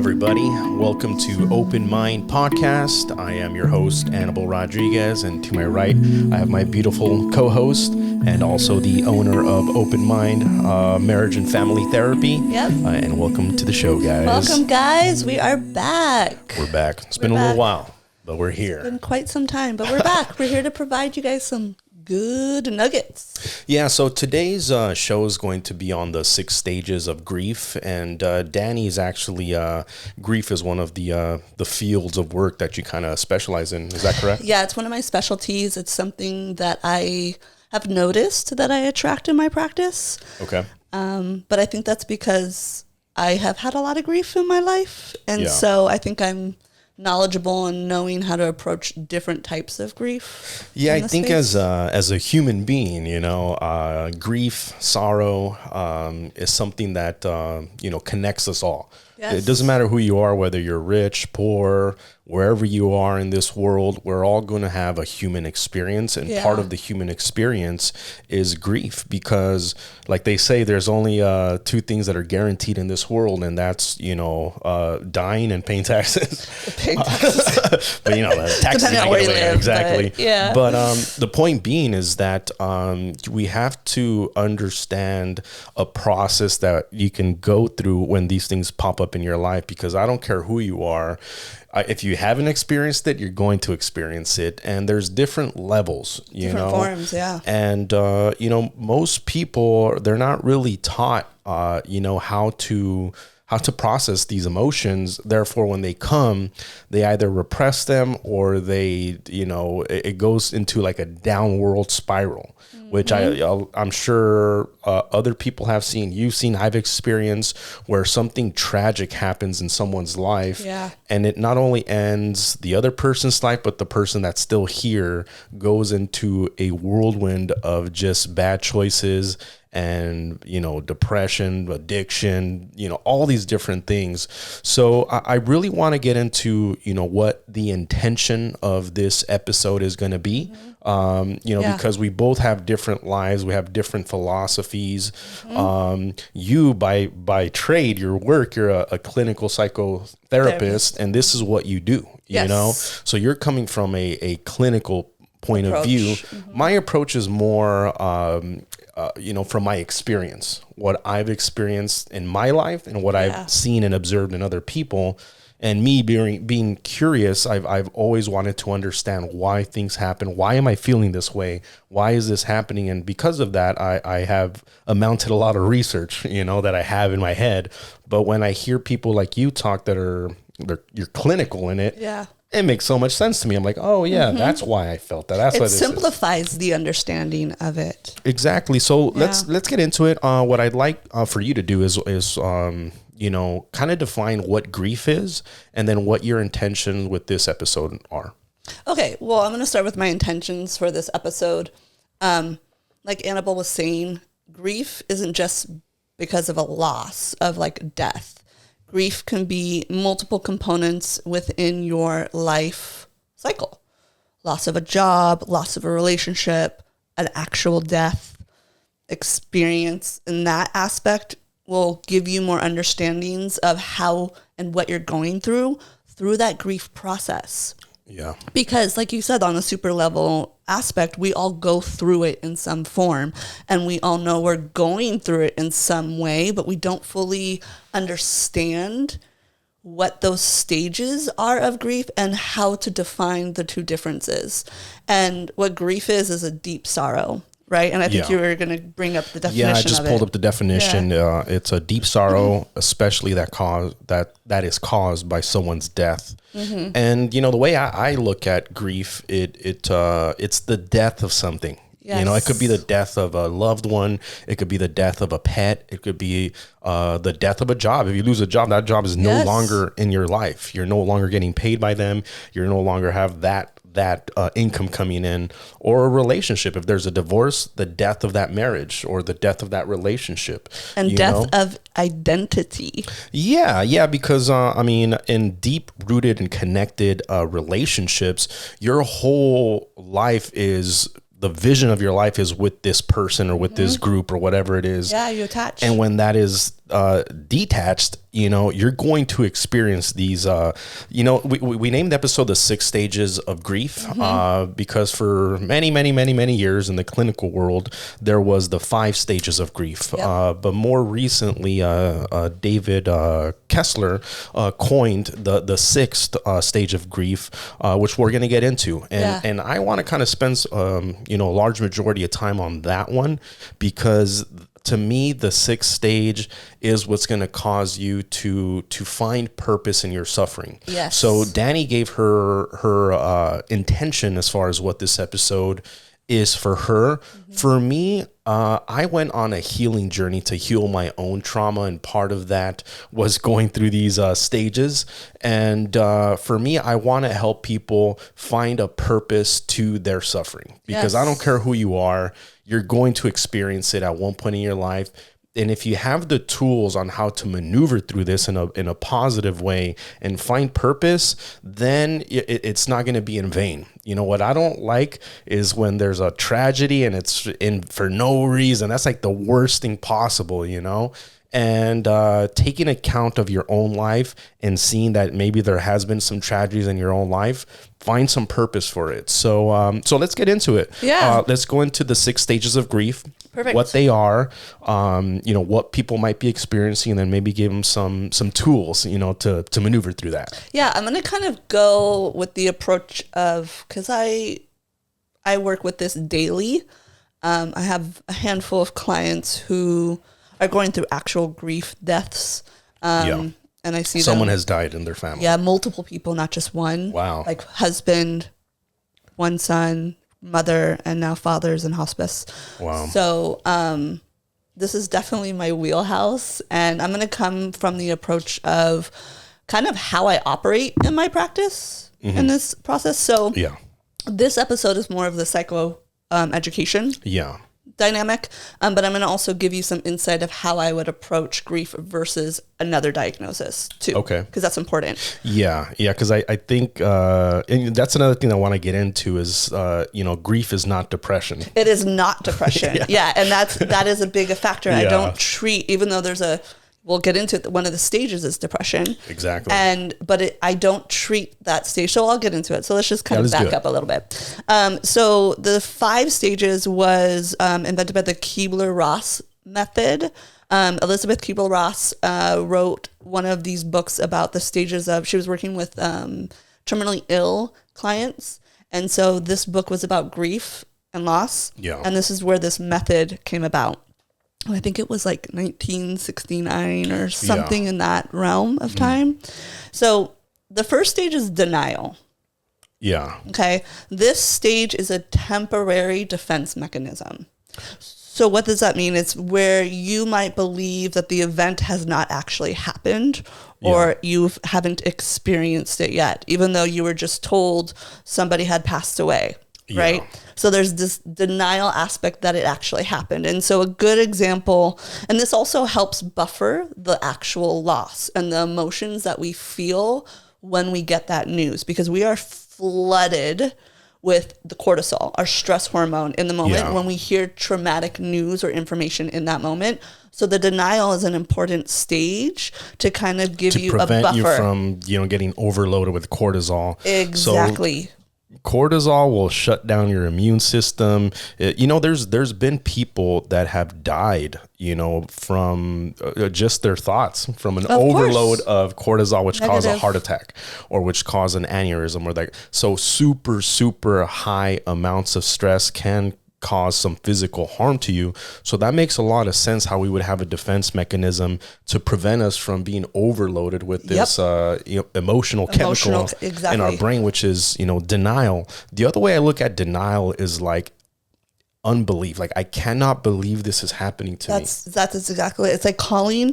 everybody. Welcome to Open Mind Podcast. I am your host, Annabelle Rodriguez, and to my right, I have my beautiful co-host and also the owner of Open Mind Marriage and Family Therapy. Yep. And welcome to the show, guys. Welcome, guys. We are back. We're back. It's been a little while, but we're here. It's been quite some time, but we're back. We're here to provide you guys some good nuggets. Yeah, so today's show is going to be on the 6 stages of grief, and Danny's actually grief is one of the fields of work that you kind of specialize in. Is that correct? Yeah, it's one of my specialties. It's something that I have noticed that I attract in my practice. Okay. But I think that's because I have had a lot of grief in my life, and so I think I'm knowledgeable and knowing how to approach different types of grief. Yeah, I think as a human being, grief, sorrow is something that connects us all. Yes. It doesn't matter who you are, whether you're rich, poor, wherever you are in this world, we're all going to have a human experience. And part of the human experience is grief, because like they say, there's only 2 things that are guaranteed in this world. And that's, dying and paying taxes. But, taxes depending on where you live. Exactly. But the point being is that we have to understand a process that you can go through when these things pop up in your life, because I don't care who you are. If you haven't experienced it, you're going to experience it. And there's different levels, different forms, yeah. And, most people, they're not really taught, how to process these emotions. Therefore, when they come, they either repress them or they, it goes into like a downward spiral, which I'm sure other people have seen. You've seen, I've experienced, where something tragic happens in someone's life. Yeah. And it not only ends the other person's life, but the person that's still here goes into a whirlwind of just bad choices and, depression, addiction, all these different things. So I really want to get into, what the intention of this episode is going to be. Because we both have different lives, we have different philosophies. You by trade, your work, you're a clinical psychotherapist, and this is what you do, so you're coming from a clinical point of view. My approach is more, from my experience, what I've experienced in my life and what I've seen and observed in other people. And me being curious, I've always wanted to understand why things happen. Why am I feeling this way? Why is this happening? And because of that, I have amounted a lot of research, that I have in my head. But when I hear people like you talk you're clinical in it, it makes so much sense to me. I'm like, oh yeah, that's why I felt that. That's it why this simplifies the understanding of it. Exactly. So let's get into it. What I'd like for you to do is kind of define what grief is, and then what your intentions with this episode are. Okay, well, I'm going to start with my intentions for this episode. Like Annabelle was saying, grief isn't just because of a loss of like death. Grief can be multiple components within your life cycle. Loss of a job, loss of a relationship, an actual death experience. In that aspect will give you more understandings of how and what you're going through that grief process. Yeah. Because like you said, on the super level aspect, we all go through it in some form, and we all know we're going through it in some way, but we don't fully understand what those stages are of grief and how to define the 2 differences. And what grief is a deep sorrow. Right. And I think you were going to bring up the definition. Yeah, I just pulled up the definition. Yeah. It's a deep sorrow, especially that is caused by someone's death. And, the way I look at grief, it's the death of something. Yes. It could be the death of a loved one. It could be the death of a pet. It could be the death of a job. If you lose a job, that job is no longer in your life. You're no longer getting paid by them. You no longer have that income coming in, or a relationship. If there's a divorce, the death of that marriage or the death of that relationship. And death of identity. Yeah, because in deep rooted and connected relationships, your whole life is the vision of your life is with this person or with this group or whatever it is. Yeah, you attach. And when that is detached, you're going to experience these, we named the episode The 6 Stages of Grief, because for many, many, many, many years in the clinical world, there was the 5 stages of grief. But more recently, David Kessler coined the 6th stage of grief, which we're going to get into. And I want to kind of spend, a large majority of time on that one, because to me, the 6th stage is what's going to cause you to find purpose in your suffering. Yes. So Danny gave her intention as far as what this episode is for her. For me, I went on a healing journey to heal my own trauma, and part of that was going through these stages. And for me, I want to help people find a purpose to their suffering, because I don't care who you are, you're going to experience it at one point in your life. And if you have the tools on how to maneuver through this in a positive way and find purpose, then it's not going to be in vain. What I don't like is when there's a tragedy and it's in for no reason. That's like the worst thing possible, and taking account of your own life and seeing that maybe there has been some tragedies in your own life, find some purpose for it. So let's get into it. Let's go into the 6 stages of grief. Perfect. What they are, what people might be experiencing, and then maybe give them some tools, to maneuver through that. Yeah, I'm going to kind of go with the approach of, because I work with this daily. I have a handful of clients who are going through actual grief deaths. And I see someone has died in their family. Yeah, multiple people, not just one. Wow. Like husband, one son, mother, and now father's in hospice. Wow. So this is definitely my wheelhouse, and I'm going to come from the approach of kind of how I operate in my practice in this process. So this episode is more of the psycho education dynamic, but I'm going to also give you some insight of how I would approach grief versus another diagnosis too. Okay. Because that's important. Yeah. Because I think, and that's another thing I want to get into is, grief is not depression. It is not depression. And that is a big factor. I don't treat, even though we'll get into it. One of the stages is depression. Exactly. But I don't treat that stage. So I'll get into it. So let's just kind of back up a little bit. So the 5 stages was invented by the Kubler-Ross method. Elizabeth Kubler-Ross wrote one of these books about the stages of, she was working with terminally ill clients. And so this book was about grief and loss. Yeah. And this is where this method came about. I think it was like 1969 or something in that realm of time. So the first stage is denial. Yeah. Okay. This stage is a temporary defense mechanism. So what does that mean? It's where you might believe that the event has not actually happened, or you haven't experienced it yet, even though you were just told somebody had passed away. Right? So there's this denial aspect that it actually happened. And so a good example, and this also helps buffer the actual loss and the emotions that we feel when we get that news, because we are flooded with the cortisol, our stress hormone, in the moment when we hear traumatic news or information in that moment. So the denial is an important stage to kind of give you a buffer. To prevent you from, getting overloaded with cortisol. Exactly. So cortisol will shut down your immune system. There's been people that have died, from just their thoughts, from an overload of cortisol, which causes a heart attack or which cause an aneurysm or like. So super, super high amounts of stress can cause some physical harm to you. So that makes a lot of sense how we would have a defense mechanism to prevent us from being overloaded with this emotional chemical in our brain, which is, denial. The other way I look at denial is like unbelief. Like, I cannot believe this is happening to me. That's exactly it. It's like calling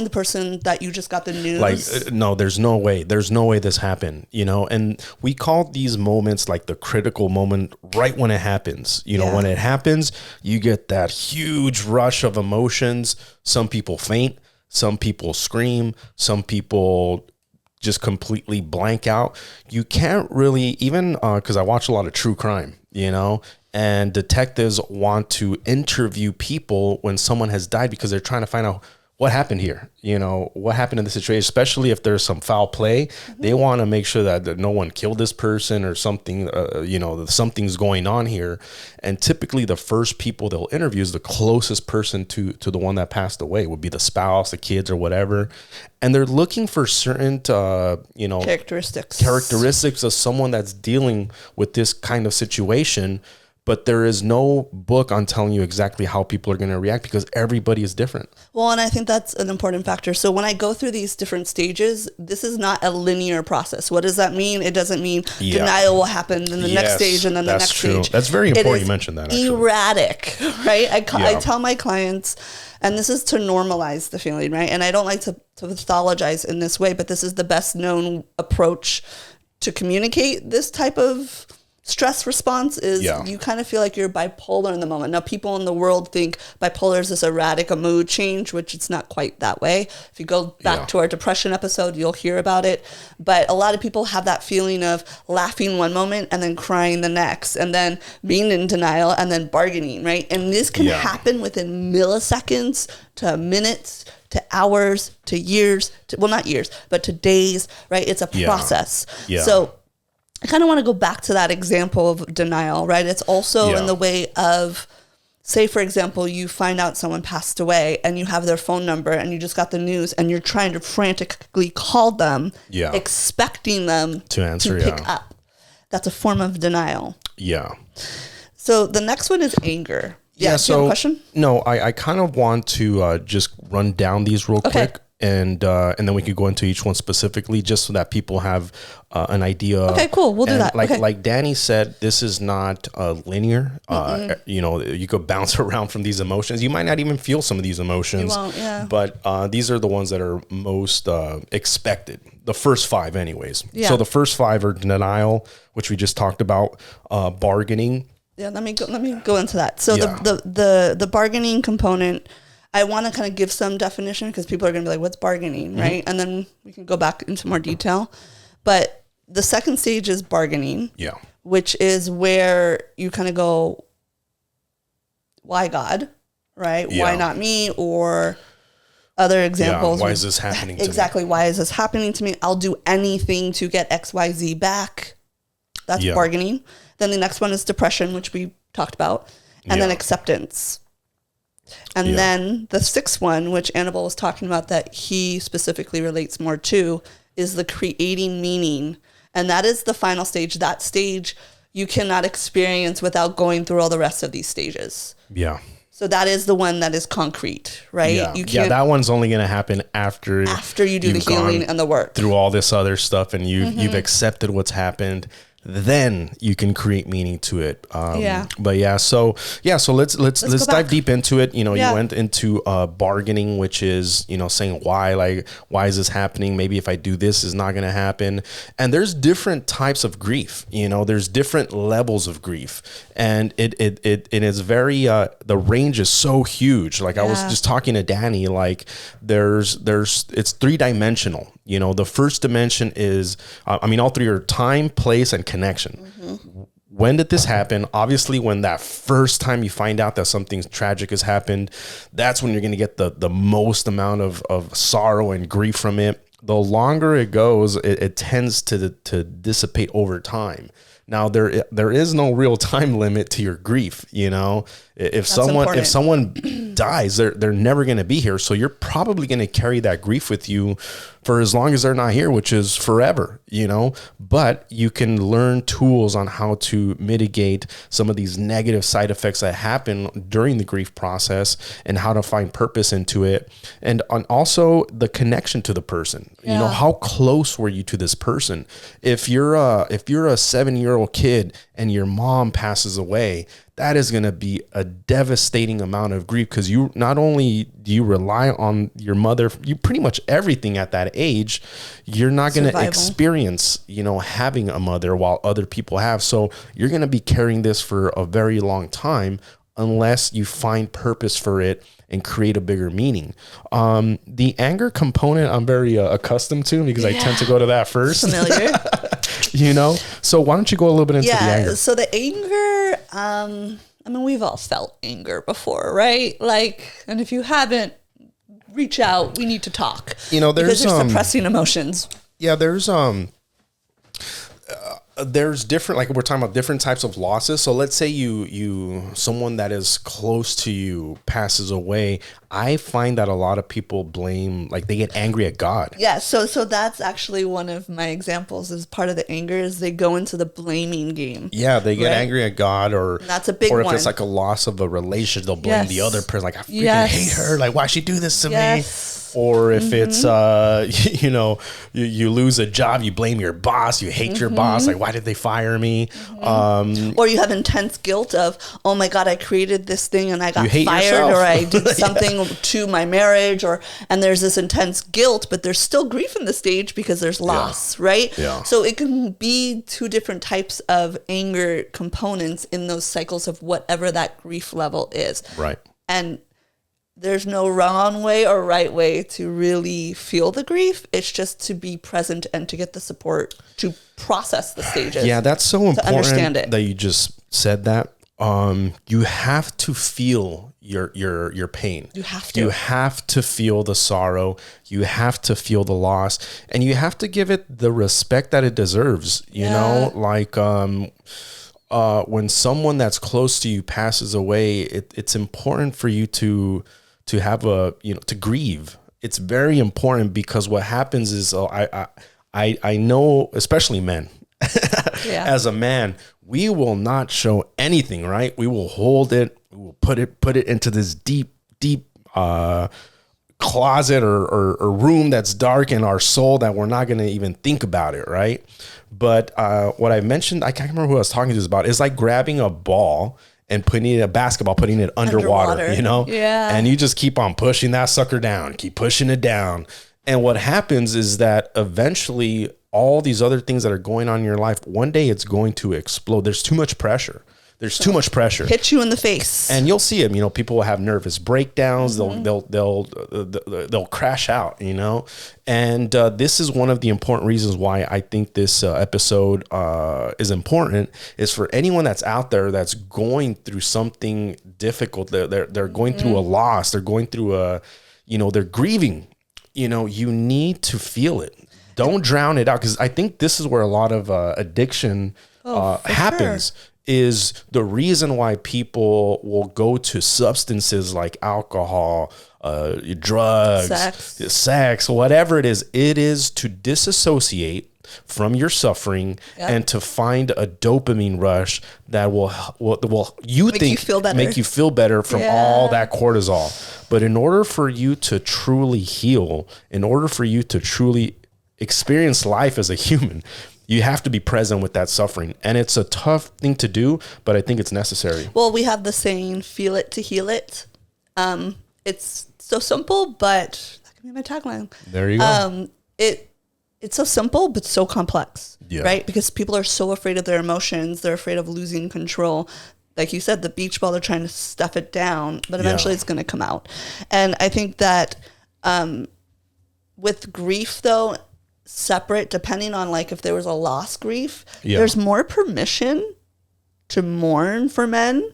the person that you just got the news. Like, no, there's no way this happened, and we call these moments like the critical moment right when it happens. When it happens, you get that huge rush of emotions. Some people faint, some people scream, some people just completely blank out. You can't really, even because I watch a lot of true crime, and detectives want to interview people when someone has died because they're trying to find out what happened here? You know, what happened in the situation, especially if there's some foul play, they want to make sure that no one killed this person or something, you know, that something's going on here. And typically the first people they'll interview is the closest person to the one that passed away, would be the spouse, the kids, or whatever. And they're looking for certain, you know, characteristics of someone that's dealing with this kind of situation. But there is no book on telling you exactly how people are going to react, because everybody is different. Well, and I think that's an important factor. So when I go through these different stages, this is not a linear process. What does that mean? It doesn't mean denial will happen in the next stage and then the next stage. That's very important you mentioned that, actually. Erratic, right? I tell my clients, and this is to normalize the feeling, right? And I don't like to pathologize in this way, but this is the best known approach to communicate this type of stress response is you kind of feel like you're bipolar in the moment. Now, people in the world think bipolar is this erratic a mood change, which it's not quite that way. If you go back to our depression episode, you'll hear about it. But a lot of people have that feeling of laughing one moment and then crying the next, and then being in denial and then bargaining, right? And this can happen within milliseconds to minutes to hours to years, well, not years, but to days, right? It's a process. So I kind of want to go back to that example of denial, right? It's also in the way of, say, for example, you find out someone passed away and you have their phone number and you just got the news and you're trying to frantically call them, expecting them to answer, to pick up. That's a form of denial. Yeah. So the next one is anger. Yeah. So, do you have a question? No, I kind of want to just run down these real quick. And then we could go into each one specifically, just so that people have an idea. Okay, cool. We'll do that. Like Danny said, this is not linear. You know, you could bounce around from these emotions. You might not even feel some of these emotions. You won't, but these are the ones that are most expected. The first 5 anyways. Yeah. So the first 5 are denial, which we just talked about, bargaining. Yeah, let me go into that. So the bargaining component, I want to kind of give some definition because people are going to be like, what's bargaining, right? And then we can go back into more detail. But the second stage is bargaining, which is where you kind of go, why God, right? Why not me? Or other examples. Why is this happening to me? Exactly. Why is this happening to me? I'll do anything to get XYZ back. That's bargaining. Then the next one is depression, which we talked about. And then acceptance. And then the 6th one, which Annabelle was talking about that he specifically relates more to, is the creating meaning. And that is the final stage. That stage you cannot experience without going through all the rest of these stages. Yeah. So that is the one that is concrete, right? Yeah, that one's only going to happen after you do the healing and the work. Through all this other stuff and you've accepted what's happened. Then you can create meaning to it. But so let's dive deep into it. You know, you went into bargaining, which is, you know, saying why is this happening? Maybe if I do this, is not going to happen. And there's different types of grief. You know, there's different levels of grief, and it is very the range is so huge. Like I was just talking to Danny, like there's it's 3-dimensional. You know, the first dimension is, all 3 are time, place, and connection. When did this happen? Obviously, when that first time you find out that something tragic has happened, that's when you're going to get the most amount of sorrow and grief from it. The longer it goes, it tends to dissipate over time. Now, there is no real time limit to your grief. You know, if someone dies, they're never going to be here. So you're probably going to carry that grief with you for as long as they're not here, which is forever, you know. But you can learn tools on how to mitigate some of these negative side effects that happen during the grief process and how to find purpose into it. And also the connection to the person. You know, how close were you to this person? If you're a 7-year-old kid and your mom passes away, that is going to be a devastating amount of grief, because you not only do you rely on your mother, you pretty much everything at that age, you're not going to experience, you know, having a mother while other people have. So you're going to be carrying this for a very long time unless you find purpose for it and create a bigger meaning. The anger component I'm very accustomed to, because I tend to go to that first. Familiar. You know, so why don't you go a little bit into the anger? So the anger, we've all felt anger before, right? Like, and if you haven't, reach out. We need to talk. You know, because they're suppressing emotions. Yeah, there's different, like we're talking about different types of losses. So let's say someone that is close to you passes away. I find that a lot of people blame, like they get angry at God. Yeah. So that's actually one of my examples. Is part of the anger is they go into the blaming game. Yeah, they get angry at God, or and that's a big or if one. it's like a loss of a relationship, they'll blame the other person. Like, I freaking hate her. Like, why'd she do this to me? Or if it's, you know, you lose a job, you blame your boss, you hate your boss. Like, why did they fire me? Or you have intense guilt of, oh my God, I created this thing and I got fired yourself. or I did something to my marriage and there's this intense guilt, but there's still grief in the stage because there's loss, right? Yeah. So it can be two different types of anger components in those cycles of whatever that grief level is. Right. And there's no wrong way or right way to really feel the grief. It's just to be present and to get the support to process the stages. Yeah, that's so important understand it. that you just said that. You have to feel your pain. You have to. You have to feel the sorrow. You have to feel the loss, and you have to give it the respect that it deserves. You know, like when someone that's close to you passes away, it's important for you to have to grieve. It's very important because what happens is I know, especially men, as a man, we will not show anything, right? We will hold it. We will put it into this deep closet or room that's dark in our soul that we're not going to even think about it, right? But what I mentioned, I can't remember who I was talking to about, is like grabbing a ball and putting it in a basketball, putting it underwater, you know? Yeah. And you just keep on pushing that sucker down, keep pushing it down. And what happens is that eventually all these other things that are going on in your life, one day it's going to explode. There's too much pressure. There's too much pressure. Hit you in the face. And you'll see them, you know, people will have nervous breakdowns. They'll crash out, you know? And this is one of the important reasons why I think this episode is important, is for anyone that's out there that's going through something difficult. They're going through a loss. They're going through they're grieving. You know, you need to feel it. Don't drown it out. Because I think this is where a lot of addiction happens. Sure. Is the reason why people will go to substances like alcohol, drugs, sex, whatever it is to disassociate from your suffering and to find a dopamine rush that will make you feel better from all that cortisol. But in order for you to truly heal, in order for you to truly experience life as a human, you have to be present with that suffering. And it's a tough thing to do, but I think it's necessary. Well, we have the saying, feel it to heal it. It's so simple, but that can be my tagline. There you go. It's so simple, but so complex, right? Because people are so afraid of their emotions. They're afraid of losing control. Like you said, the beach ball, they're trying to stuff it down, but eventually it's going to come out. And I think that with grief, though, separate, depending on like if there was a lost grief, there's more permission to mourn for men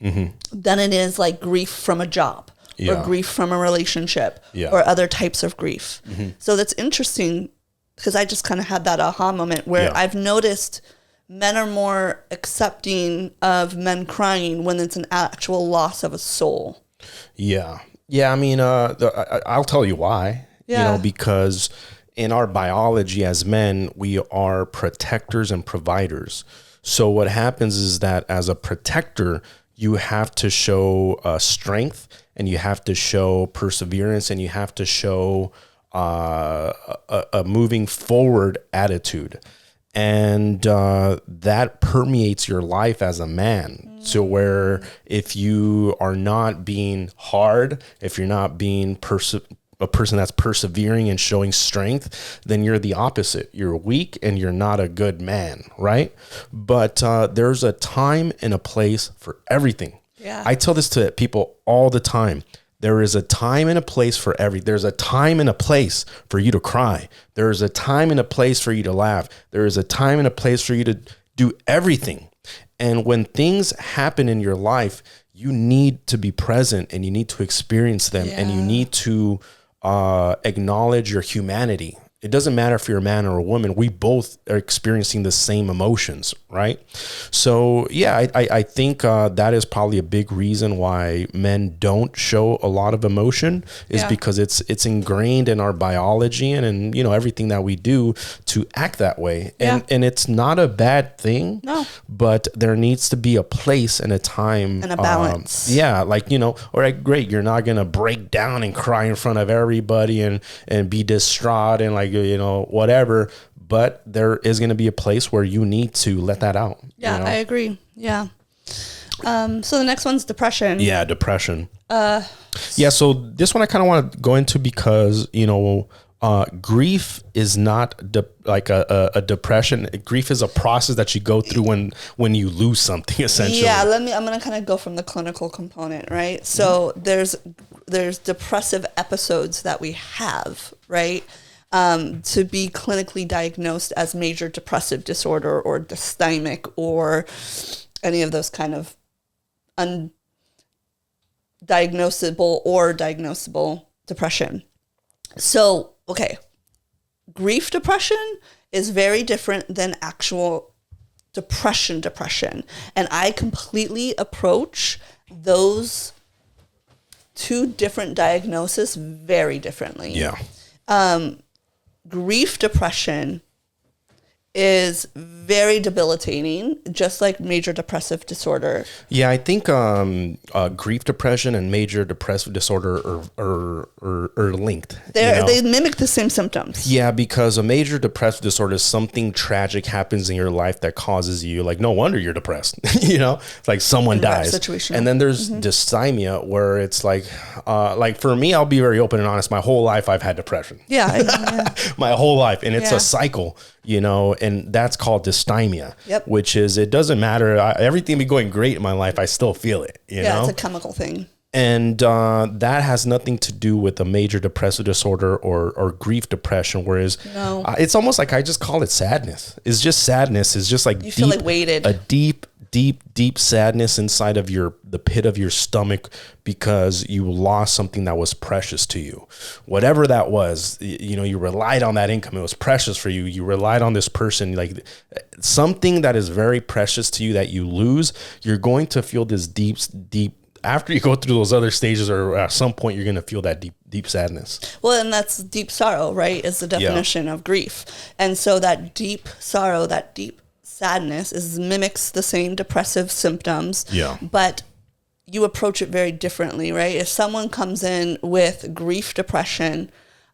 than it is like grief from a job or grief from a relationship or other types of grief. So that's interesting because I just kind of had that aha moment where I've noticed men are more accepting of men crying when it's an actual loss of a soul. Yeah. I mean, I'll tell you why. You know, because in our biology as men, we are protectors and providers. So what happens is that as a protector, you have to show strength, and you have to show perseverance, and you have to show a moving forward attitude. And that permeates your life as a man. So where if you are not being hard, if you're not being a person that's persevering and showing strength, then you're the opposite. You're weak and you're not a good man, right? But there's a time and a place for everything. Yeah. I tell this to people all the time. There is a time and a place for everything. There's a time and a place for you to cry. There is a time and a place for you to laugh. There is a time and a place for you to do everything. And when things happen in your life, you need to be present and you need to experience them and you need to acknowledge your humanity. It doesn't matter if you're a man or a woman. We both are experiencing the same emotions, right? So yeah, I think that is probably a big reason why men don't show a lot of emotion is because it's ingrained in our biology and you know everything that we do to act that way. And it's not a bad thing. No. But there needs to be a place and a time and a balance. Like, you know, all right, great. You're not gonna break down and cry in front of everybody and be distraught and like, you know, whatever, but there is going to be a place where you need to let that out. Yeah, you know? I agree. Yeah. So the next one's depression. Yeah, depression. So this one I kind of want to go into because, you know, grief is not like a depression. Grief is a process that you go through when you lose something, essentially. Yeah, I'm going to kind of go from the clinical component, right? So there's depressive episodes that we have, right? To be clinically diagnosed as major depressive disorder or dysthymic or any of those kind of undiagnosable or diagnosable depression. So, okay, grief depression is very different than actual depression. And I completely approach those two different diagnoses very differently. Yeah. Grief depression is very debilitating, just like major depressive disorder. Yeah, I think grief depression and major depressive disorder are linked. They mimic the same symptoms. Yeah, because a major depressive disorder is something tragic happens in your life that causes you, like, no wonder you're depressed. You know, it's like someone dies. And then there's dysthymia, where it's like for me, I'll be very open and honest. My whole life I've had depression. Yeah. My whole life, and it's a cycle. You know, and that's called dysthymia, which is, it doesn't matter. Everything be going great in my life, I still feel it, you know? It's a chemical thing. And that has nothing to do with a major depressive disorder or grief depression, whereas it's almost like I just call it sadness. It's just sadness. It's just like you feel like weighted. A deep sadness inside of the pit of your stomach because you lost something that was precious to you. Whatever that was, you know, you relied on that income. It was precious for you. You relied on this person, like something that is very precious to you that you lose. You're going to feel this deep, after you go through those other stages, or at some point you're going to feel that deep sadness. Well, and that's deep sorrow, right? Is the definition of grief. And so that deep sorrow, that deep sadness mimics the same depressive symptoms, but you approach it very differently, right? If someone comes in with grief depression,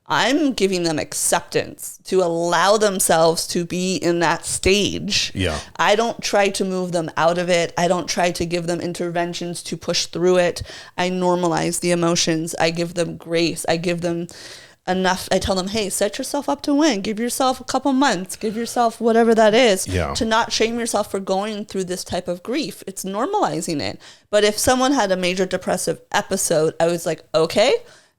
I'm giving them acceptance to allow themselves to be in that stage. Yeah. I don't try to move them out of it. I don't try to give them interventions to push through it. I normalize the emotions. I give them grace. I give them enough. I tell them, hey, set yourself up to win. Give yourself a couple months. Give yourself whatever that is to not shame yourself for going through this type of grief. It's normalizing it. But if someone had a major depressive episode, I was like, okay,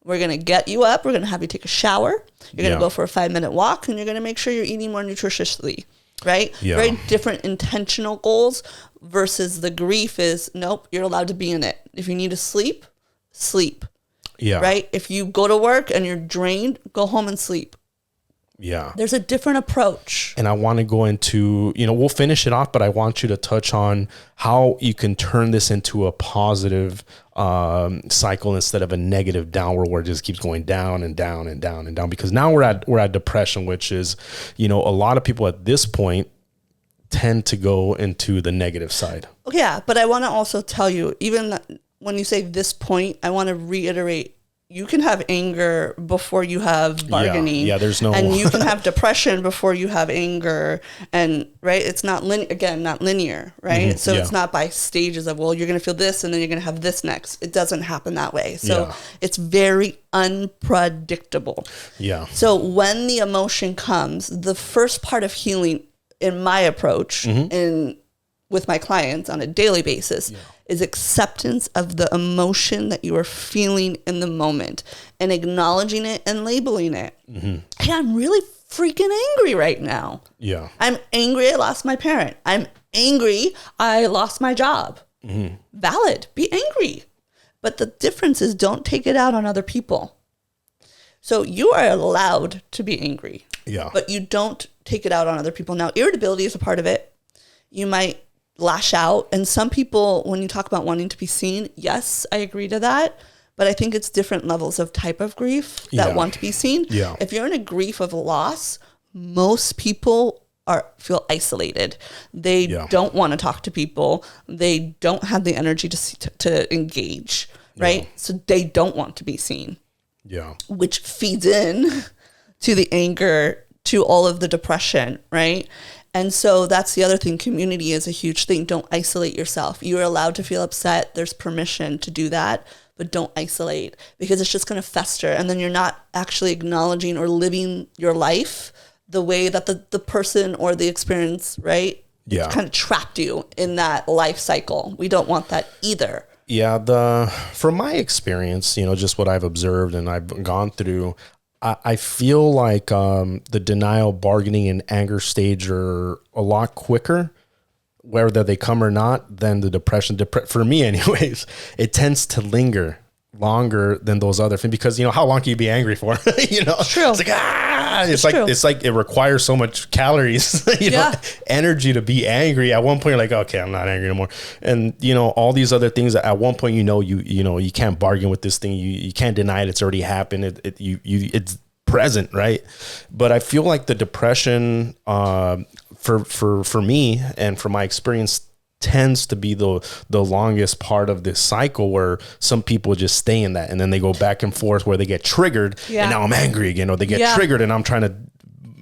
we're going to get you up. We're going to have you take a shower. You're going to go for a 5-minute walk, and you're going to make sure you're eating more nutritiously, right? Yeah. Very different intentional goals versus the grief is, nope, you're allowed to be in it. If you need to sleep, sleep. Yeah. Right? If you go to work and you're drained, go home and sleep. Yeah. There's a different approach. And I want to go into, we'll finish it off, but I want you to touch on how you can turn this into a positive cycle instead of a negative downward where it just keeps going down and down and down and down. Because now we're at depression, which is, a lot of people at this point tend to go into the negative side. Yeah. But I want to also tell you, even when you say this point, I want to reiterate, you can have anger before you have bargaining. Yeah, there's no... And you can have depression before you have anger. And, right, it's not not linear, right? Mm-hmm. So it's not by stages of, well, you're going to feel this and then you're going to have this next. It doesn't happen that way. So it's very unpredictable. Yeah. So when the emotion comes, the first part of healing in my approach with my clients on a daily basis is acceptance of the emotion that you are feeling in the moment and acknowledging it and labeling it. Mm-hmm. Hey, I'm really freaking angry right now. Yeah. I'm angry I lost my parent. I'm angry I lost my job. Mm-hmm. Valid. Be angry. But the difference is don't take it out on other people. So you are allowed to be angry. Yeah. But you don't take it out on other people. Now, irritability is a part of it. You might lash out. And some people, when you talk about wanting to be seen, yes, I agree to that. But I think it's different levels of type of grief that want to be seen. Yeah. If you're in a grief of loss, most people feel isolated. They don't want to talk to people. They don't have the energy to engage, right? Yeah. So they don't want to be seen. Yeah. Which feeds in to the anger, to all of the depression, right? And so that's the other thing. Community is a huge thing. Don't isolate yourself. You're allowed to feel upset. There's permission to do that, but don't isolate, because it's just going to fester. And then you're not actually acknowledging or living your life the way that the person or the experience, right? Yeah. Kind of trapped you in that life cycle. We don't want that either. Yeah. From my experience, just what I've observed and I've gone through, I feel like the denial, bargaining, and anger stage are a lot quicker, whether they come or not, than the depression. For me anyways, it tends to linger longer than those other things, because how long can you be angry for? True. It's like it requires so much calories, energy to be angry. At one point you're like, okay, I'm not angry anymore. And all these other things that at one point you can't bargain with this thing. You can't deny it. It's already happened. It's present, right? But I feel like the depression for me and from my experience tends to be the longest part of this cycle, where some people just stay in that and then they go back and forth, where they get triggered and now I'm angry again, or they get triggered and I'm trying to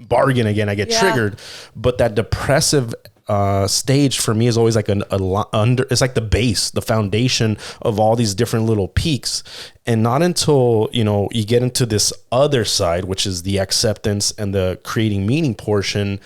bargain again, I get triggered. But that depressive stage for me is always like it's like the base, the foundation of all these different little peaks. And not until you get into this other side, which is the acceptance and the creating meaning portion,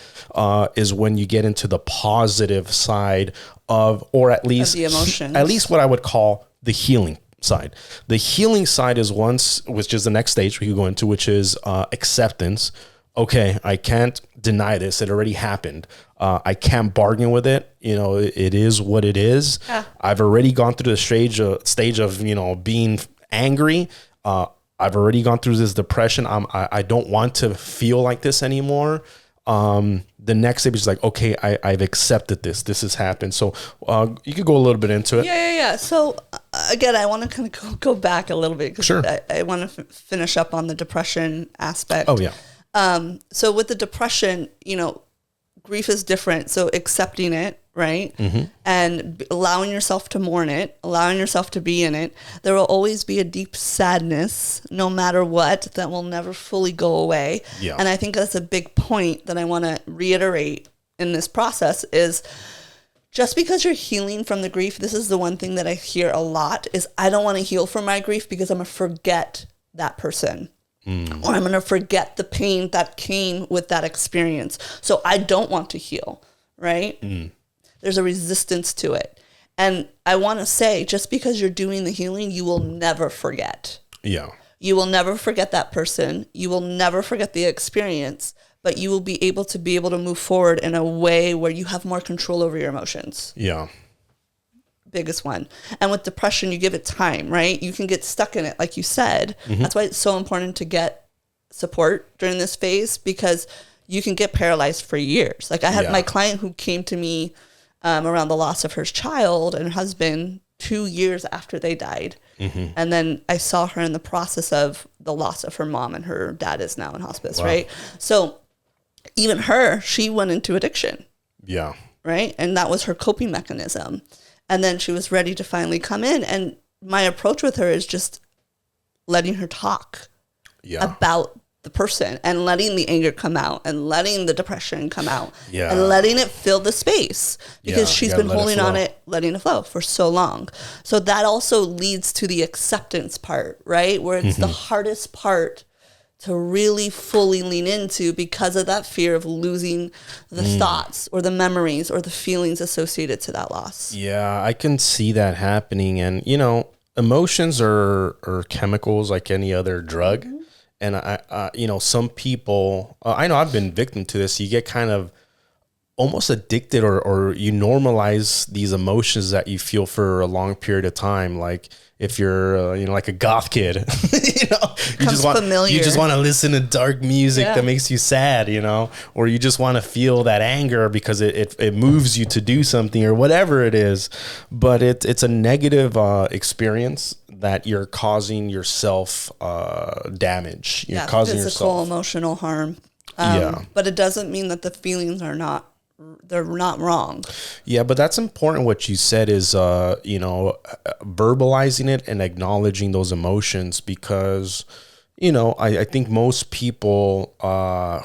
is when you get into the positive side of, or at least the emotions, at least what I would call the healing side. The healing side is which is the next stage we could go into, which is acceptance. Okay, I can't deny this. It already happened. I can't bargain with it. It is what it is. Yeah. I've already gone through the stage of being angry. I've already gone through this depression. I don't want to feel like this anymore. The next stage is like, okay, I've accepted this. This has happened. So you could go a little bit into it. Yeah. So again, I want to kind of go back a little bit, because sure. I want to finish up on the depression aspect. Oh, yeah. So with the depression, grief is different. So accepting it, right? Mm-hmm. And allowing yourself to mourn it, allowing yourself to be in it. There will always be a deep sadness, no matter what, that will never fully go away. Yeah. And I think that's a big point that I want to reiterate in this process is, just because you're healing from the grief, this is the one thing that I hear a lot, is I don't want to heal from my grief because I'm going to forget that person. Or I'm going to forget the pain that came with that experience. So I don't want to heal, right? There's a resistance to it. And I want to say, just because you're doing the healing, you will never forget. Yeah. You will never forget that person. You will never forget the experience, but you will be able to move forward in a way where you have more control over your emotions. Yeah. Biggest one. And with depression, you give it time, right? You can get stuck in it, like you said. Mm-hmm. That's why it's so important to get support during this phase, because you can get paralyzed for years. Like I had my client who came to me around the loss of her child and husband 2 years after they died. Mm-hmm. And then I saw her in the process of the loss of her mom, and her dad is now in hospice, right? So even she went into addiction. Yeah. Right? And that was her coping mechanism. And then she was ready to finally come in. And my approach with her is just letting her talk about the person, and letting the anger come out, and letting the depression come out, and letting it fill the space, because she's been holding on it, letting it flow for so long. So that also leads to the acceptance part, right? Where it's the hardest part to really fully lean into, because of that fear of losing the thoughts or the memories or the feelings associated to that loss. Yeah, I can see that happening. And, emotions are chemicals like any other drug. Mm-hmm. And, some people, I know I've been victim to this. You get kind of almost addicted, or you normalize these emotions that you feel for a long period of time. Like if you're, like a goth kid, you just want to listen to dark music that makes you sad, or you just want to feel that anger because it moves you to do something or whatever it is. But it's a negative experience that you're causing yourself damage. You're causing physical, yourself emotional harm. But it doesn't mean that the feelings are not wrong. Yeah, but that's important. What you said is, verbalizing it and acknowledging those emotions, because, I think most people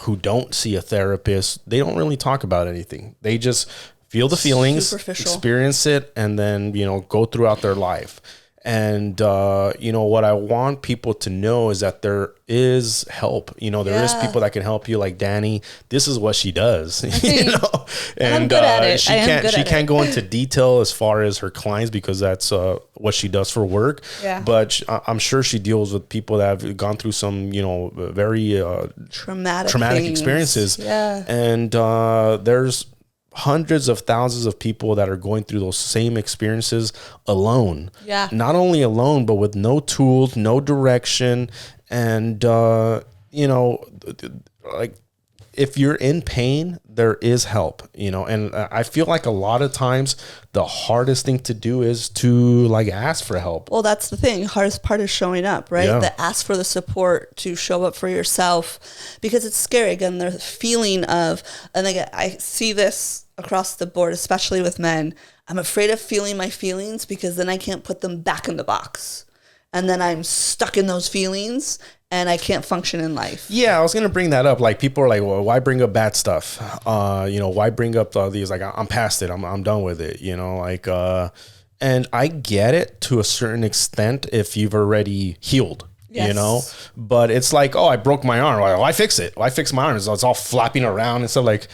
who don't see a therapist, they don't really talk about anything. They just feel the feelings, experience it, and then, go throughout their life. And, what I want people to know is that there is help. There is people that can help you. Like Danny, this is what she does, and I'm good at it. She can't go into detail as far as her clients, because that's what she does for work. Yeah. But I'm sure she deals with people that have gone through some, very traumatic experiences. Yeah. And there's hundreds of thousands of people that are going through those same experiences alone. Yeah. Not only alone, but with no tools, no direction. And, like if you're in pain, there is help, and I feel like a lot of times the hardest thing to do is to like ask for help. Well, that's the thing. Hardest part is showing up, right? Yeah. The ask for the support, to show up for yourself, because it's scary. Again, the feeling of, and again, I see this across the board, especially with men. I'm afraid of feeling my feelings because then I can't put them back in the box. And then I'm stuck in those feelings and I can't function in life. Yeah, I was going to bring that up. Like people are like, well, why bring up bad stuff? Why bring up these, like, I'm past it. I'm done with it, and I get it to a certain extent if you've already healed. Yes. But it's like, oh, I broke my arm. Like, why fix it? Why fix my arm? It's all flapping around and stuff like,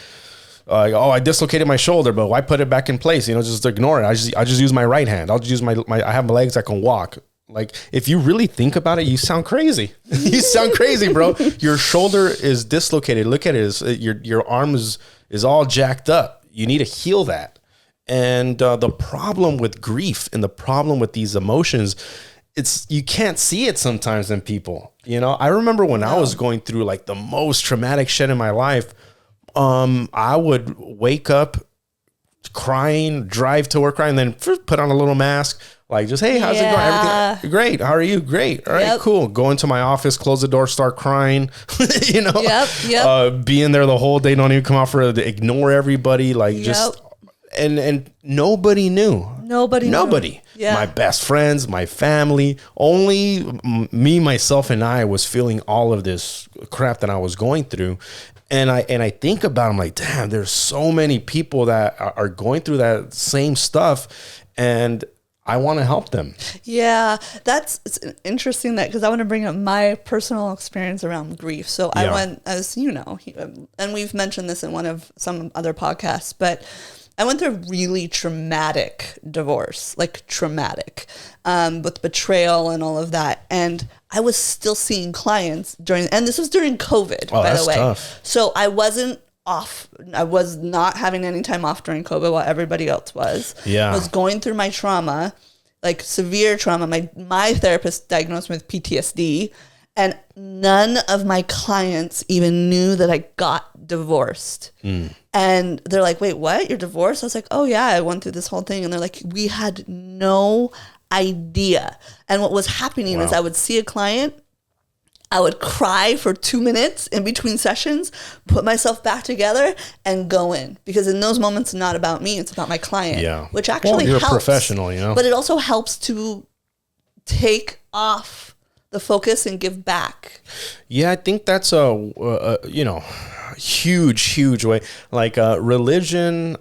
I dislocated my shoulder, but why put it back in place? Just ignore it. I just use my right hand. I'll just use my I have my legs. I can walk. Like, if you really think about it, you sound crazy. You sound crazy, bro. Your shoulder is dislocated. Look at it. Your arm is all jacked up. You need to heal that. And the problem with grief and the problem with these emotions, you can't see it sometimes in people. I remember when I was going through like the most traumatic shit in my life, I would wake up crying, drive to work crying, and then put on a little mask. Like, just, hey, how's it going? Everything great. How are you? Great. All right, cool. Go into my office, close the door, start crying. Yep. Be in there the whole day. Don't even come out ignore everybody. Like, just, and nobody knew. Nobody. Yeah. My best friends, my family, only me, myself, and I was feeling all of this crap that I was going through. And I think about it, I'm like, damn, there's so many people that are going through that same stuff, and I want to help them. Yeah, it's interesting because I want to bring up my personal experience around grief. So I went, as you know, and we've mentioned this in one of some other podcasts, but I went through a really traumatic divorce, like traumatic, with betrayal and all of that. And I was still seeing clients and this was during COVID, by the way. Tough. So I wasn't off. I was not having any time off during COVID while everybody else was. Yeah. I was going through my trauma, like severe trauma. My therapist diagnosed me with PTSD, and none of my clients even knew that I got divorced. And they're like, wait, what? You're divorced? I was like, oh yeah, I went through this whole thing. And they're like, we had no idea. And what was happening is I would see a client, I would cry for 2 minutes in between sessions, put myself back together, and go in. Because in those moments, it's not about me, it's about my client. Yeah. Which actually you're helps. A professional, But it also helps to take off the focus and give back. Yeah, I think that's a huge way. Like religion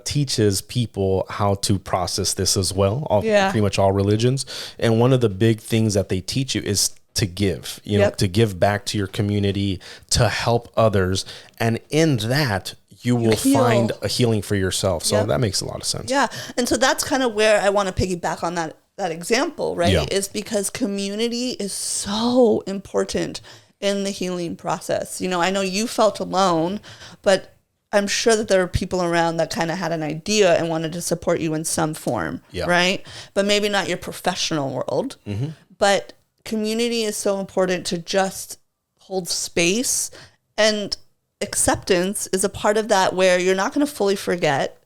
teaches people how to process this as well. Pretty much all religions. And one of the big things that they teach you is to give, to give back to your community, to help others. And in that, you will find a healing for yourself. So that makes a lot of sense. Yeah. And so that's kind of where I want to piggyback on that example, right? Yeah. Is because community is so important in the healing process. I know you felt alone, but I'm sure that there were people around that kind of had an idea and wanted to support you in some form, right? But maybe not your professional world. But community is so important to just hold space, and acceptance is a part of that, where you're not going to fully forget.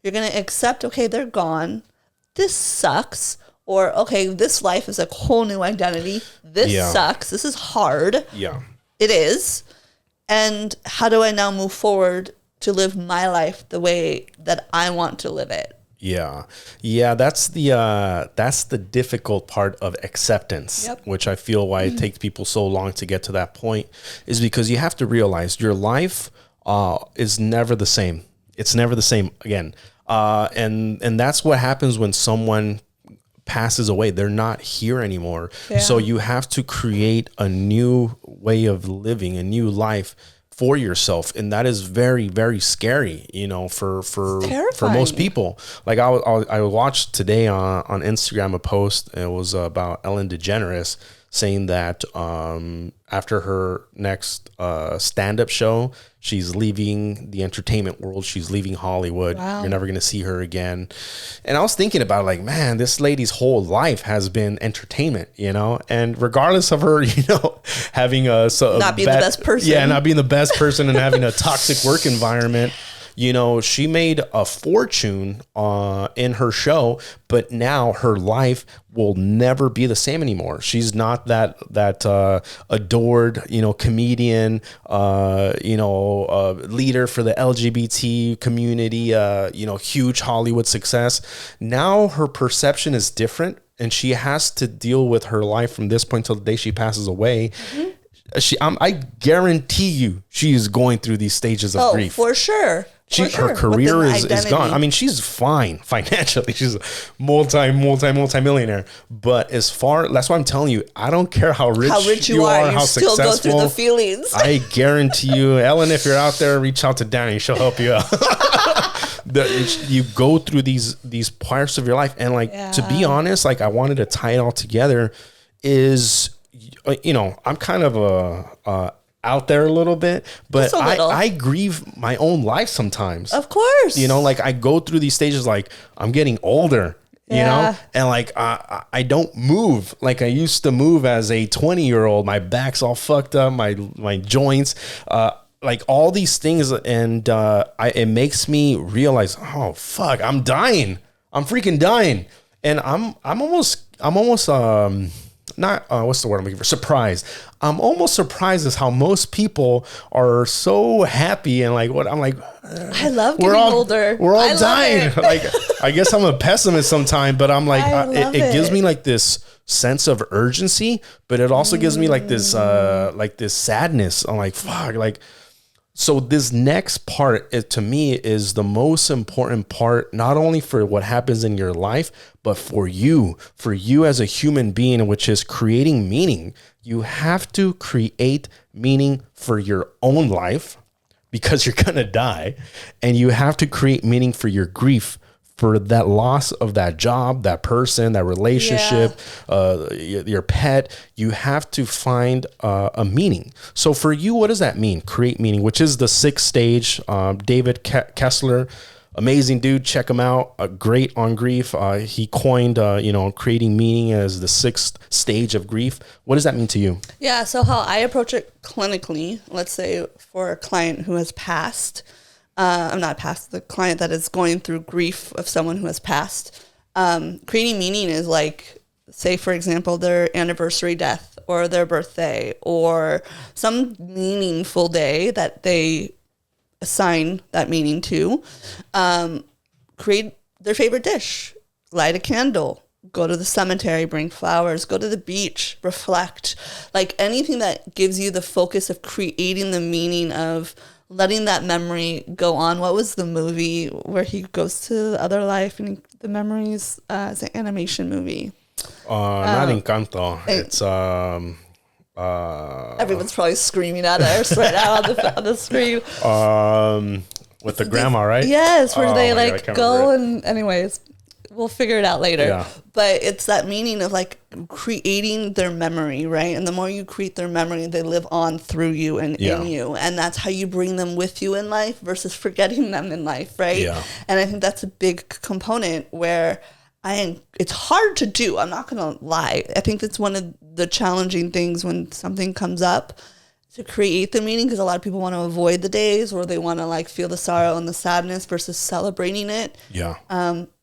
You're going to accept, okay, they're gone. This sucks. Or, okay, this life is a whole new identity. This sucks. This is hard. Yeah. It is. And how do I now move forward to live my life the way that I want to live it? Yeah. Yeah, that's the difficult part of acceptance, which I feel why it takes people so long to get to that point, is because you have to realize your life is never the same. It's never the same again. And that's what happens when someone passes away. They're not here anymore. So you have to create a new way of living, a new life for yourself, and that is very, very scary, you know, for most people. Like I watched today on Instagram a post. It was about Ellen DeGeneres saying that after her next stand-up show, she's leaving the entertainment world. She's leaving Hollywood. Wow. You're never going to see her again. And I was thinking about, like, man, this lady's whole life has been entertainment, you know? And regardless of her, you know, having not being the best person. Yeah, not being the best person and having a toxic work environment, you know, she made a fortune in her show, but now her life will never be the same anymore. She's not that adored, you know, comedian, leader for the LGBT community, huge Hollywood success. Now her perception is different, and she has to deal with her life from this point till the day she passes away. I guarantee you, she is going through these stages of grief. For sure. Her career is gone. I mean, she's fine financially. She's a multi-millionaire. But that's why I'm telling you, I don't care how rich you are, how still successful. Go through the feelings. I guarantee you, Ellen, if you're out there, reach out to Danny. She'll help you out. You go through these parts of your life, and to be honest, I wanted to tie it all together. Is, you know, I'm kind of out there a little bit, but I grieve my own life sometimes. Of course. You know, I go through these stages, I'm getting older, you know, and I don't move like I used to move as a 20-year-old. My back's all fucked up, my joints, all these things. And it makes me realize, oh, fuck, I'm dying. I'm freaking dying. And I'm almost not what's the word I'm looking for? Surprised. I'm almost surprised as how most people are so happy and what I'm like. I love getting older. We're all dying. I guess I'm a pessimist sometimes, but I'm it gives me this sense of urgency, but it also gives me this sadness. I'm like, fuck, So this next part, to me, is the most important part, not only for what happens in your life, but for you as a human being, which is creating meaning. You have to create meaning for your own life because you're going to die. And you have to create meaning for your grief, for that loss of that job, that person, that relationship, your pet. You have to find a meaning. So for you, what does that mean? Create meaning, which is the 6th stage. David Kessler, amazing dude. Check him out. Great on grief. He coined, creating meaning as the 6th stage of grief. What does that mean to you? Yeah. So how I approach it clinically, let's say for a client who has passed, the client that is going through grief of someone who has passed. Creating meaning is say, for example, their anniversary death or their birthday or some meaningful day that they assign that meaning to. Create their favorite dish, light a candle, go to the cemetery, bring flowers, go to the beach, reflect. Anything that gives you the focus of creating the meaning of letting that memory go on. What was the movie where he goes to the other life and the memories? It's an animation movie. Not Encanto. It's everyone's probably screaming at us right now on the screen. With the grandma, right? Yes, where they go and anyways. we'll figure it out later. Yeah. But it's that meaning of like creating their memory, right? And the more you create their memory, they live on through you and in you. And that's how you bring them with you in life versus forgetting them in life, right? Yeah. And I think that's a big component where it's hard to do. I'm not going to lie. I think that's one of the challenging things when something comes up, to create the meaning, because a lot of people want to avoid the days, or they want to like feel the sorrow and the sadness versus celebrating it. Yeah.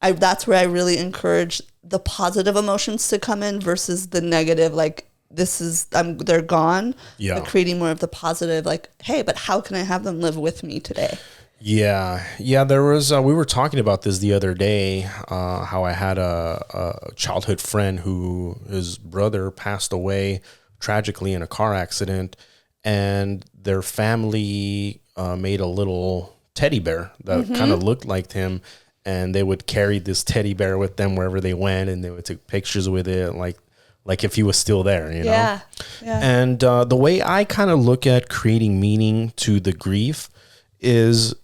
That's where I really encourage the positive emotions to come in versus the negative, like they're gone. Yeah. But creating more of the positive, like, hey, but how can I have them live with me today? Yeah. There was, we were talking about this the other day, how I had a childhood friend who his brother passed away tragically in a car accident, and their family made a little teddy bear that kind of looked like him, and they would carry this teddy bear with them wherever they went, and they would take pictures with it, like if he was still there, you know? Yeah. And the way I kind of look at creating meaning to the grief is,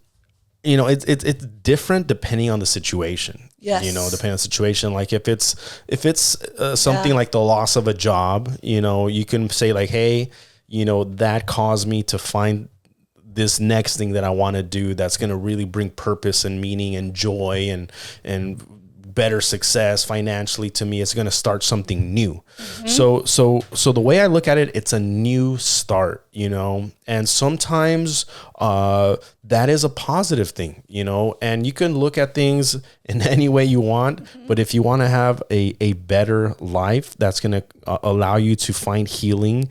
you know, it's different depending on the situation. Yes. You know, depending on the situation. Like if it's something like the loss of a job, you know, you can say like, hey, you know, that caused me to find this next thing that I want to do that's going to really bring purpose and meaning and joy and better success financially to me. It's going to start something new. So the way I look at it, it's a new start, you know, and sometimes that is a positive thing, you know, and you can look at things in any way you want, but if you want to have a better life that's going to allow you to find healing,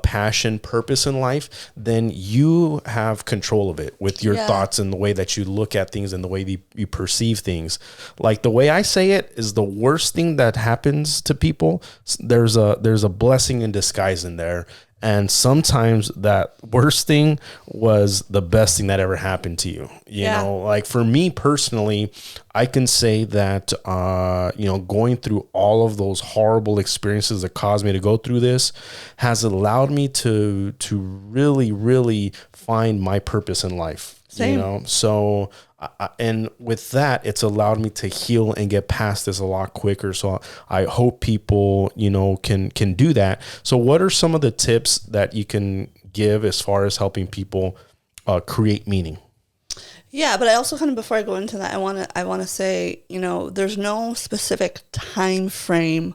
passion, purpose in life, then you have control of it with your thoughts and the way that you look at things and the way you perceive things. Like the way I say it is, the worst thing that happens to people, there's a blessing in disguise in there. And sometimes that worst thing was the best thing that ever happened to you. You know, like for me personally, I can say that, you know, going through all of those horrible experiences that caused me to go through this has allowed me to really, really find my purpose in life. Same. You know, so and with that, it's allowed me to heal and get past this a lot quicker. So I hope people, you know, can do that. So what are some of the tips that you can give as far as helping people create meaning? Yeah, but I also kind of, before I go into that, I want to say, you know, there's no specific time frame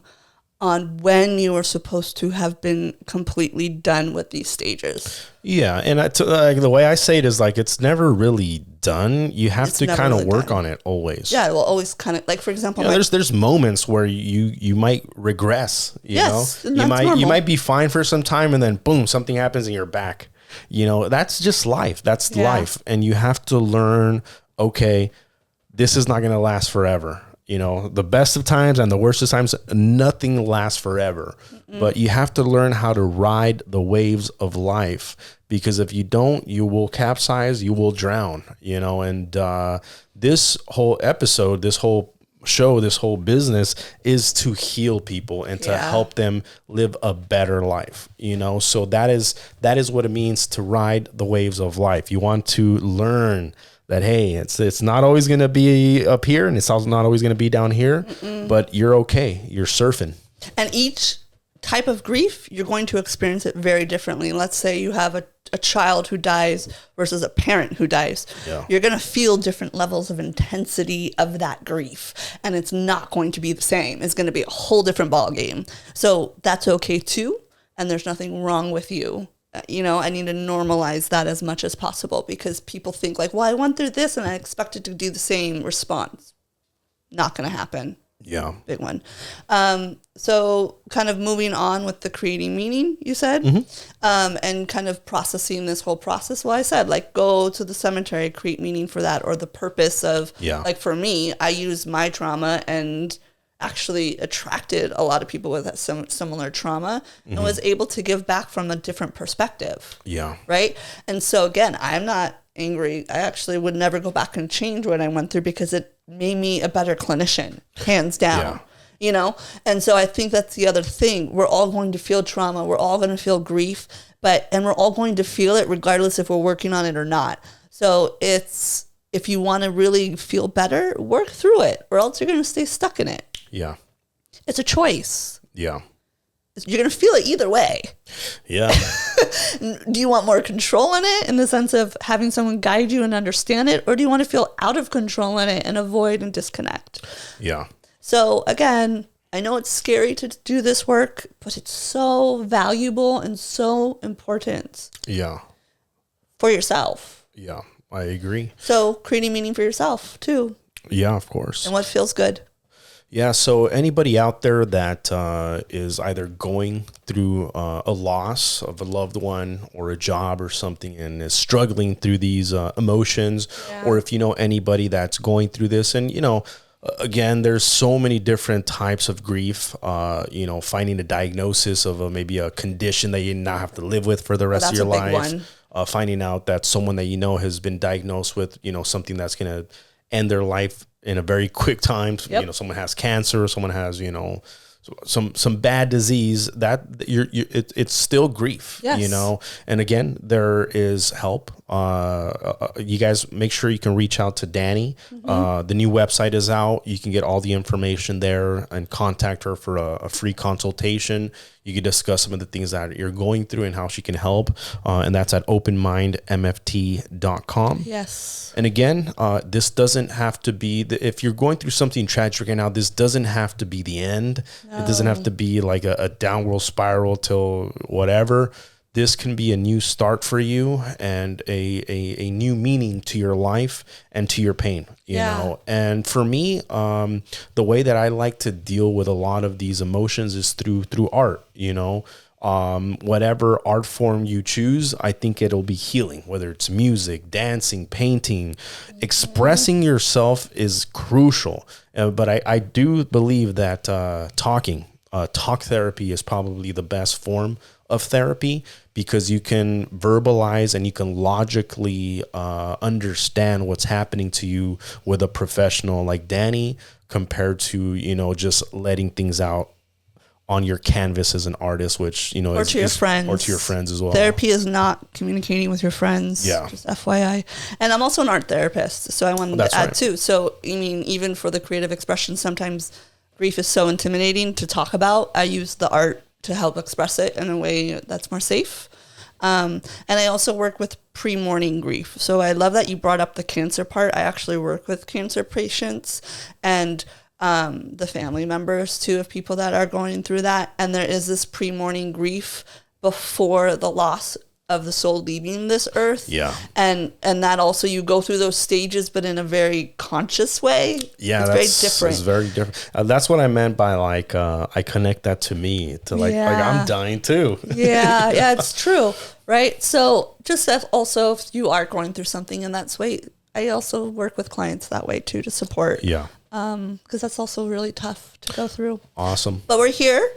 on when you are supposed to have been completely done with these stages. Yeah, and the way I say it is like, it's never really done. You have to kind of work on it always. Yeah, well, always kind of, like, for example, there's moments where you might regress. You know, you might be fine for some time, and then boom, something happens and you're back. You know, that's just life. That's life, and you have to learn. Okay, this is not going to last forever. You know, the best of times and the worst of times, nothing lasts forever. But you have to learn how to ride the waves of life, because if you don't, you will capsize, you will drown, you know. And this whole episode, this whole show, this whole business is to heal people and to help them live a better life, you know. So that is what it means to ride the waves of life. You want to learn that, hey, it's not always going to be up here, and it's also not always going to be down here, but you're okay. You're surfing. And each type of grief, you're going to experience it very differently. Let's say you have a child who dies versus a parent who dies. Yeah. You're going to feel different levels of intensity of that grief, and it's not going to be the same. It's going to be a whole different ball game. So that's okay too, and there's nothing wrong with you. You know, I need to normalize that as much as possible, because people think like, well, I went through this and I expected to do the same response. Not going to happen. Yeah. Big one. So kind of moving on with the creating meaning, you said, and kind of processing this whole process. Well, I said, like, go to the cemetery, create meaning for that, or the purpose of, like, for me, I use my trauma and actually attracted a lot of people with that similar trauma and was able to give back from a different perspective. Yeah. Right. And so again, I'm not angry. I actually would never go back and change what I went through, because it made me a better clinician, hands down. You know? And so I think that's the other thing. We're all going to feel trauma. We're all going to feel and we're all going to feel it regardless if we're working on it or not. So if if you want to really feel better, work through it, or else you're going to stay stuck in it. Yeah. It's a choice. Yeah. You're going to feel it either way. Yeah. Do you want more control in it in the sense of having someone guide you and understand it? Or do you want to feel out of control in it and avoid and disconnect? Yeah. So again, I know it's scary to do this work, but it's so valuable and so important. Yeah. For yourself. Yeah. I agree. So creating meaning for yourself too. Yeah, of course. And what feels good. Yeah. So anybody out there that is either going through a loss of a loved one or a job or something and is struggling through these emotions, or if you know anybody that's going through this, and again, there's so many different types of grief. Finding a diagnosis of maybe a condition that you now have to live with for the rest of your life. Finding out that someone that has been diagnosed with something that's going to end their life in a very quick time. Yep. Someone has cancer, someone has some bad disease, that it's still grief. Yes. And again, there is help. You guys make sure you can reach out to Danny. The new website is out. You can get all the information there and contact her for a free consultation. You can discuss some of the things that you're going through and how she can help. And that's at openmindmft.com. Yes. And again, this doesn't have to be, if you're going through something tragic right now, this doesn't have to be the end. No. It doesn't have to be like a downward spiral till whatever. This can be a new start for you and a new meaning to your life and to your pain, you know? And for me, the way that I like to deal with a lot of these emotions is through art, whatever art form you choose, I think it'll be healing, whether it's music, dancing, painting, expressing yourself is crucial. But I do believe that talk therapy is probably the best form of therapy, because you can verbalize and you can logically understand what's happening to you with a professional like Danny, compared to just letting things out on your canvas as an artist, which or to your friends as well. Therapy is not communicating with your friends. Yeah, just FYI. And I'm also an art therapist, so I wanted to add too. So even for the creative expression, sometimes grief is so intimidating to talk about. I use the art to help express it in a way that's more safe. And I also work with pre-mourning grief. So I love that you brought up the cancer part. I actually work with cancer patients and the family members too of people that are going through that. And there is this pre-mourning grief before the loss of the soul leaving this earth. Yeah. And that also, you go through those stages, but in a very conscious way. Yeah, it's very different. It's very different. That's what I meant by I connect that to me, to like I'm dying too. Yeah, it's true. Right. So just also, if you are going through something in that way, I also work with clients that way too, to support. Yeah. Because that's also really tough to go through. Awesome. But we're here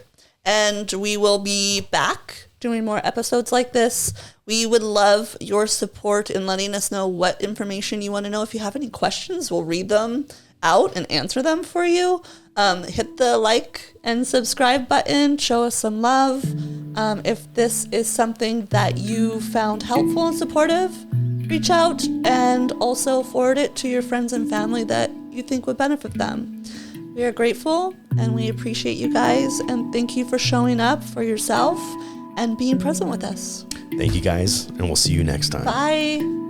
and we will be back doing more episodes like this. We would love your support in letting us know what information you want to know. If you have any questions, we'll read them out and answer them for you. Hit the like and subscribe button. Show us some love. If this is something that you found helpful and supportive, reach out and also forward it to your friends and family that you think would benefit them. We are grateful and we appreciate you guys, and thank you for showing up for yourself and being present with us. Thank you guys, and we'll see you next time. Bye.